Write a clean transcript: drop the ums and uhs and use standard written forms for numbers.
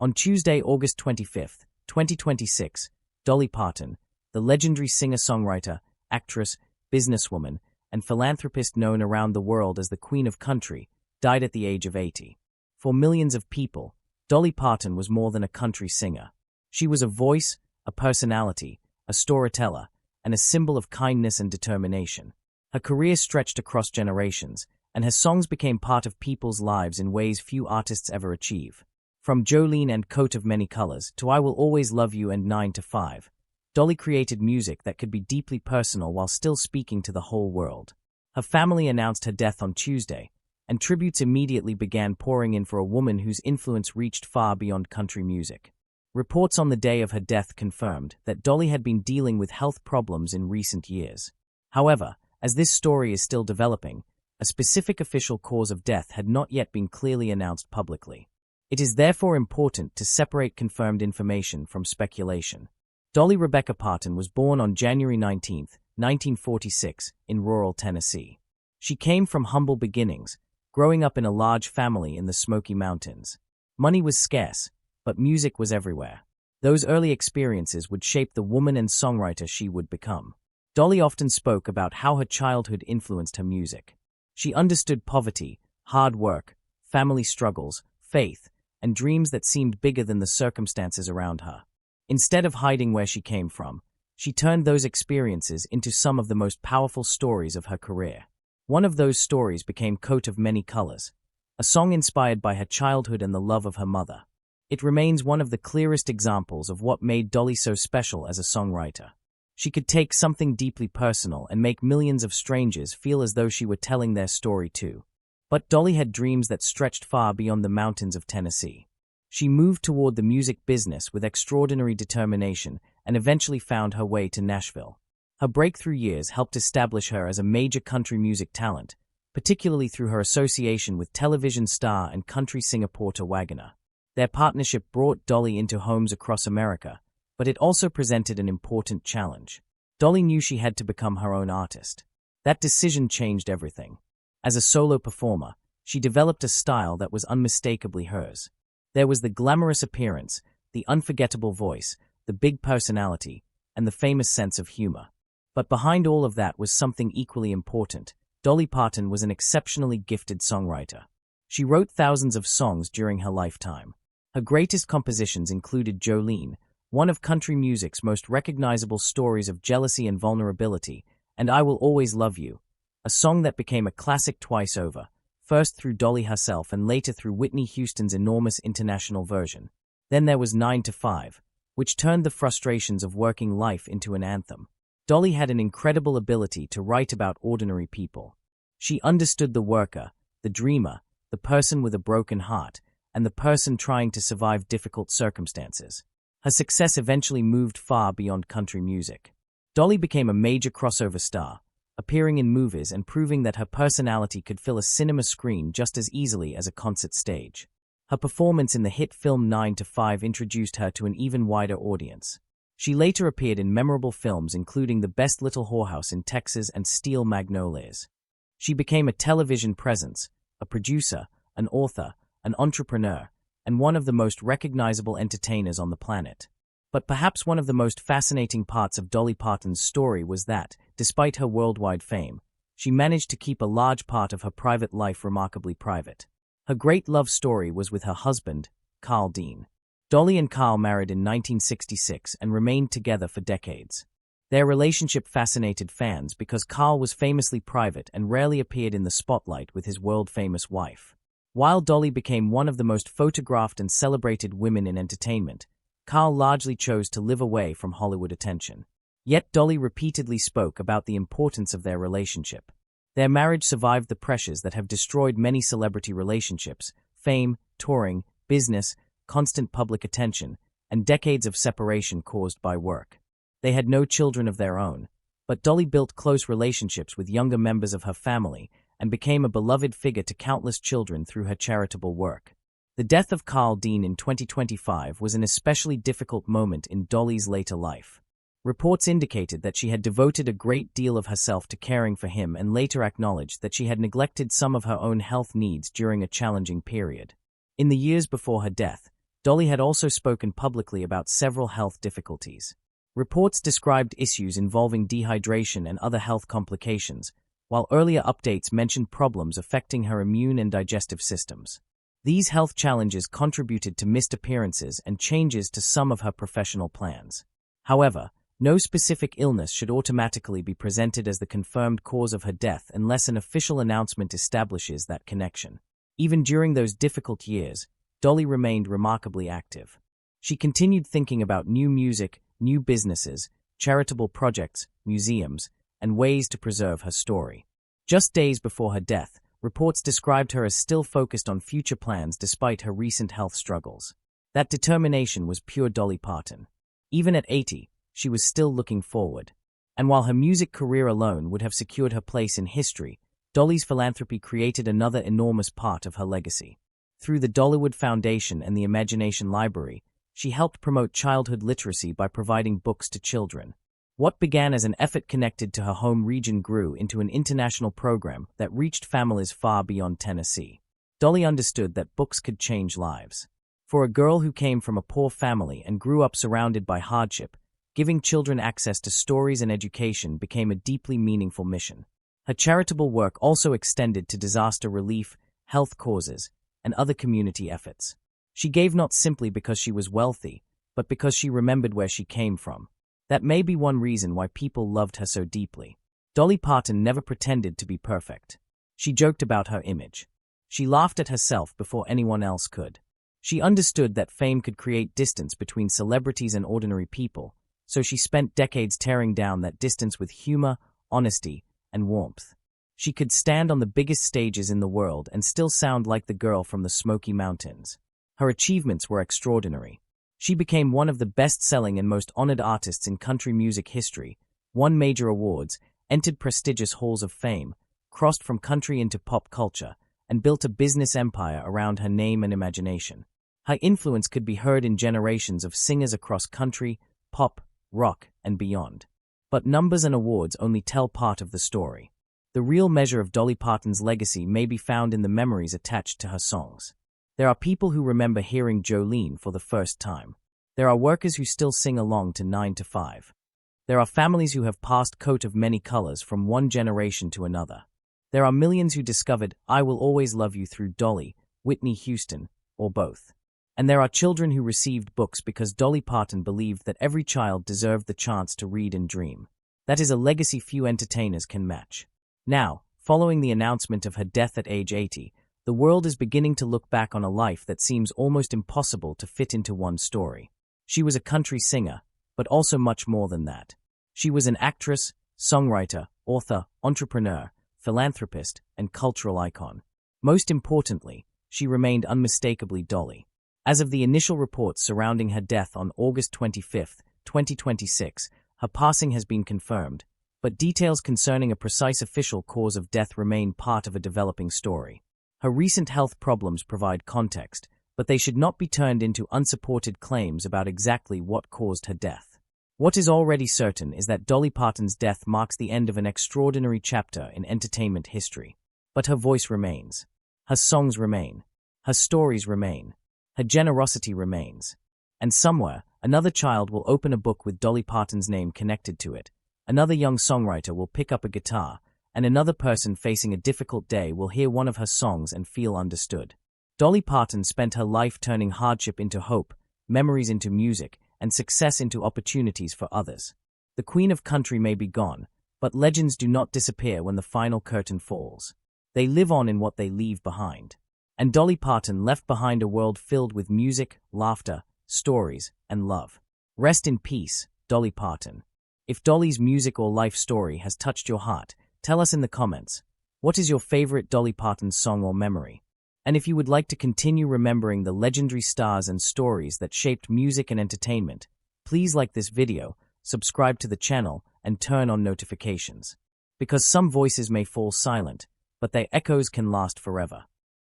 On Tuesday, August 25, 2026, Dolly Parton, the legendary singer-songwriter, actress, businesswoman, and philanthropist known around the world as the Queen of Country, died at the age of 80. For millions of people, Dolly Parton was more than a country singer. She was a voice, a personality, a storyteller, and a symbol of kindness and determination. Her career stretched across generations, and her songs became part of people's lives in ways few artists ever achieve. From Jolene and Coat of Many Colors to I Will Always Love You and 9 to 5, Dolly created music that could be deeply personal while still speaking to the whole world. Her family announced her death on Tuesday, and tributes immediately began pouring in for a woman whose influence reached far beyond country music. Reports on the day of her death confirmed that Dolly had been dealing with health problems in recent years. However, as this story is still developing, a specific official cause of death had not yet been clearly announced publicly. It is therefore important to separate confirmed information from speculation. Dolly Rebecca Parton was born on January 19, 1946, in rural Tennessee. She came from humble beginnings, growing up in a large family in the Smoky Mountains. Money was scarce, but music was everywhere. Those early experiences would shape the woman and songwriter she would become. Dolly often spoke about how her childhood influenced her music. She understood poverty, hard work, family struggles, faith, and dreams that seemed bigger than the circumstances around her. Instead of hiding where she came from, she turned those experiences into some of the most powerful stories of her career. One of those stories became Coat of Many Colors, a song inspired by her childhood and the love of her mother. It remains one of the clearest examples of what made Dolly so special as a songwriter. She could take something deeply personal and make millions of strangers feel as though she were telling their story too. But Dolly had dreams that stretched far beyond the mountains of Tennessee. She moved toward the music business with extraordinary determination and eventually found her way to Nashville. Her breakthrough years helped establish her as a major country music talent, particularly through her association with television star and country singer Porter Wagoner. Their partnership brought Dolly into homes across America, but it also presented an important challenge. Dolly knew she had to become her own artist. That decision changed everything. As a solo performer, she developed a style that was unmistakably hers. There was the glamorous appearance, the unforgettable voice, the big personality, and the famous sense of humor. But behind all of that was something equally important. Dolly Parton was an exceptionally gifted songwriter. She wrote thousands of songs during her lifetime. Her greatest compositions included Jolene, one of country music's most recognizable stories of jealousy and vulnerability, and I Will Always Love You, a song that became a classic twice over, first through Dolly herself and later through Whitney Houston's enormous international version. Then there was 9 to 5, which turned the frustrations of working life into an anthem. Dolly had an incredible ability to write about ordinary people. She understood the worker, the dreamer, the person with a broken heart, and the person trying to survive difficult circumstances. Her success eventually moved far beyond country music. Dolly became a major crossover star, appearing in movies and proving that her personality could fill a cinema screen just as easily as a concert stage. Her performance in the hit film 9 to 5 introduced her to an even wider audience. She later appeared in memorable films including The Best Little Whorehouse in Texas and Steel Magnolias. She became a television presence, a producer, an author, an entrepreneur, and one of the most recognizable entertainers on the planet. But perhaps one of the most fascinating parts of Dolly Parton's story was that, despite her worldwide fame, she managed to keep a large part of her private life remarkably private. Her great love story was with her husband, Carl Dean. Dolly and Carl married in 1966 and remained together for decades. Their relationship fascinated fans because Carl was famously private and rarely appeared in the spotlight with his world-famous wife. While Dolly became one of the most photographed and celebrated women in entertainment, Carl largely chose to live away from Hollywood attention. Yet Dolly repeatedly spoke about the importance of their relationship. Their marriage survived the pressures that have destroyed many celebrity relationships: fame, touring, business, constant public attention, and decades of separation caused by work. They had no children of their own, but Dolly built close relationships with younger members of her family and became a beloved figure to countless children through her charitable work. The death of Carl Dean in 2025 was an especially difficult moment in Dolly's later life. Reports indicated that she had devoted a great deal of herself to caring for him and later acknowledged that she had neglected some of her own health needs during a challenging period. In the years before her death, Dolly had also spoken publicly about several health difficulties. Reports described issues involving dehydration and other health complications, while earlier updates mentioned problems affecting her immune and digestive systems. These health challenges contributed to missed appearances and changes to some of her professional plans. However, no specific illness should automatically be presented as the confirmed cause of her death unless an official announcement establishes that connection. Even during those difficult years, Dolly remained remarkably active. She continued thinking about new music, new businesses, charitable projects, museums, and ways to preserve her story. Just days before her death, reports described her as still focused on future plans despite her recent health struggles. That determination was pure Dolly Parton. Even at 80, she was still looking forward. And while her music career alone would have secured her place in history, Dolly's philanthropy created another enormous part of her legacy. Through the Dollywood Foundation and the Imagination Library, she helped promote childhood literacy by providing books to children. What began as an effort connected to her home region grew into an international program that reached families far beyond Tennessee. Dolly understood that books could change lives. For a girl who came from a poor family and grew up surrounded by hardship, giving children access to stories and education became a deeply meaningful mission. Her charitable work also extended to disaster relief, health causes, and other community efforts. She gave not simply because she was wealthy, but because she remembered where she came from. That may be one reason why people loved her so deeply. Dolly Parton never pretended to be perfect. She joked about her image. She laughed at herself before anyone else could. She understood that fame could create distance between celebrities and ordinary people, so she spent decades tearing down that distance with humor, honesty, and warmth. She could stand on the biggest stages in the world and still sound like the girl from the Smoky Mountains. Her achievements were extraordinary. She became one of the best-selling and most honored artists in country music history, won major awards, entered prestigious halls of fame, crossed from country into pop culture, and built a business empire around her name and imagination. Her influence could be heard in generations of singers across country, pop, rock, and beyond. But numbers and awards only tell part of the story. The real measure of Dolly Parton's legacy may be found in the memories attached to her songs. There are people who remember hearing Jolene for the first time. There are workers who still sing along to 9 to 5. There are families who have passed coat of many colors from one generation to another. There are millions who discovered I Will Always Love You through Dolly, Whitney Houston, or both. And there are children who received books because Dolly Parton believed that every child deserved the chance to read and dream. That is a legacy few entertainers can match. Now, following the announcement of her death at age 80, the world is beginning to look back on a life that seems almost impossible to fit into one story. She was a country singer, but also much more than that. She was an actress, songwriter, author, entrepreneur, philanthropist, and cultural icon. Most importantly, she remained unmistakably Dolly. As of the initial reports surrounding her death on August 25, 2026, her passing has been confirmed, but details concerning a precise official cause of death remain part of a developing story. Her recent health problems provide context, but they should not be turned into unsupported claims about exactly what caused her death. What is already certain is that Dolly Parton's death marks the end of an extraordinary chapter in entertainment history. But her voice remains. Her songs remain. Her stories remain. Her generosity remains. And somewhere, another child will open a book with Dolly Parton's name connected to it. Another young songwriter will pick up a guitar, and another person facing a difficult day will hear one of her songs and feel understood. Dolly Parton spent her life turning hardship into hope, memories into music, and success into opportunities for others. The Queen of Country may be gone, but legends do not disappear when the final curtain falls. They live on in what they leave behind. And Dolly Parton left behind a world filled with music, laughter, stories, and love. Rest in peace, Dolly Parton. If Dolly's music or life story has touched your heart, tell us in the comments. What is your favorite Dolly Parton song or memory? And if you would like to continue remembering the legendary stars and stories that shaped music and entertainment, please like this video, subscribe to the channel, and turn on notifications. Because some voices may fall silent, but their echoes can last forever.